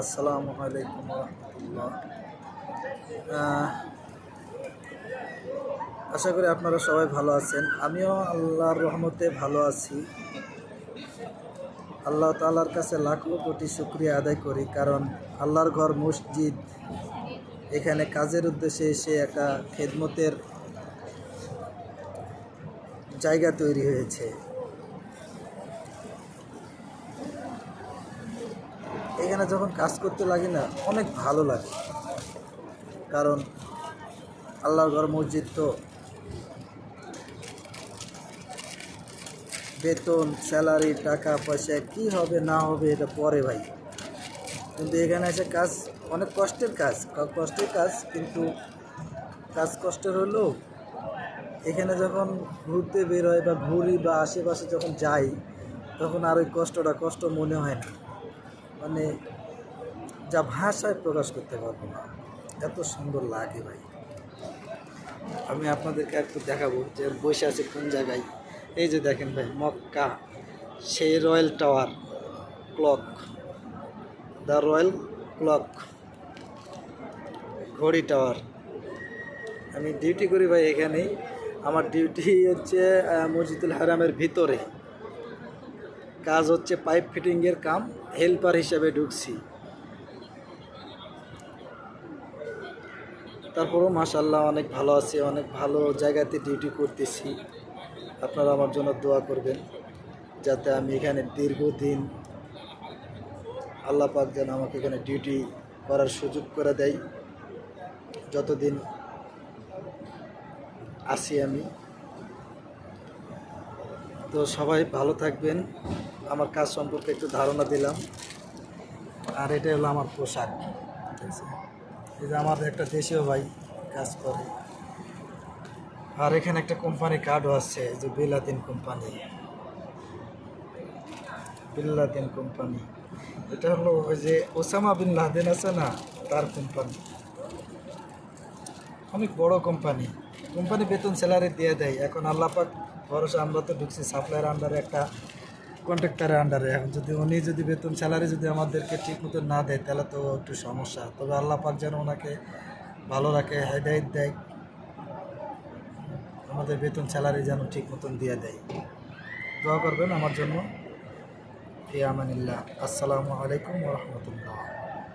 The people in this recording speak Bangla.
আসসালামু আলাইকুম রহমতুল্লাহ। আশা করি আপনারা সবাই ভালো আছেন। আমিও আল্লাহর রহমতে ভালো আছি। আল্লাহ তাআলার কাছে লাখো কোটি শুকরিয়া আদায় করি, কারণ আল্লাহর ঘর মসজিদ, এখানে কাজের উদ্দেশ্যে এসে একটা খেদমতের জায়গা তৈরি হয়েছে। এখানে যখন কাজ করতে লাগি না, অনেক ভালো লাগে, কারণ আল্লাহর ঘর মসজিদ তো বেতন, স্যালারি, টাকা পয়সা কী হবে না হবে এটা পরে ভাই, কিন্তু এখানে এসে কাজ অনেক কষ্টের কাজ, কিন্তু কাজ কষ্টের হলেও এখানে যখন ঘুরতে বের হয় বা ঘুরি বা আশেপাশে যখন যাই, তখন আর ওই কষ্ট মনে হয় না। মানে যা ভাষায় প্রকাশ করতে পারবো না, এত সুন্দর লাগে ভাই। আমি আপনাদেরকে একটু দেখাবো যে বসে আছে কোন জায়গায়। এই যে দেখেন ভাই, মক্কা, সেই royal tower clock, the royal clock, ঘড়ি টাওয়ার। আমি ডিউটি করি ভাই এখানেই। আমার ডিউটি হচ্ছে মসজিদুল হারামের ভিতরে, কাজ হচ্ছে পাইপ ফিটিংয়ের কাম, হেল্পার হিসাবে ঢুকছি। তারপরও মাশাআল্লাহ অনেক ভালো আছি, অনেক ভালো জায়গাতে ডিউটি করতেছি। আপনারা আমার জন্য দোয়া করবেন, যাতে আমি এখানে দীর্ঘদিন আল্লাহ পাক যেন আমাকে এখানে ডিউটি করার সুযোগ করে দেয়, যতদিন আছি আমি। তো সবাই ভালো থাকবেন। আমার কাজ সম্পর্কে একটু ধারণা দিলাম। আর এটা হলো আমার পোশাক, ঠিক আছে। এই যে আমার একটা দেশীয় ভাই কাজ করে। আর এখানে একটা কোম্পানি কার্ডও আছে, যে বিলাদিন কোম্পানি। এটা হলো ওই যে ওসামা বিন লাদেন আছে না, তার কোম্পানি। অনেক বড় কোম্পানি। বেতন স্যালারি দিয়ে দেয়। এখন আল্লাহ পাক ভরসা, আমরা তো ঢুকছি সাপ্লাইয়ের আন্ডারে, একটা কন্ট্রাক্টরের আন্ডারে। এখন উনি যদি বেতন স্যালারি আমাদেরকে ঠিক মতো না দেয়, তাহলে তো একটু সমস্যা। তবে আল্লাহ পাক যেন ওনাকে ভালো রাখে, হেদায়েত দেয়, আমাদের বেতন স্যালারি যেন ঠিক মতন দিয়ে দেয়। দোয়া করবেন আমার জন্য। ফি আমানিল্লাহ। আসসালামু আলাইকুম ওয়া রাহমাতুল্লাহ।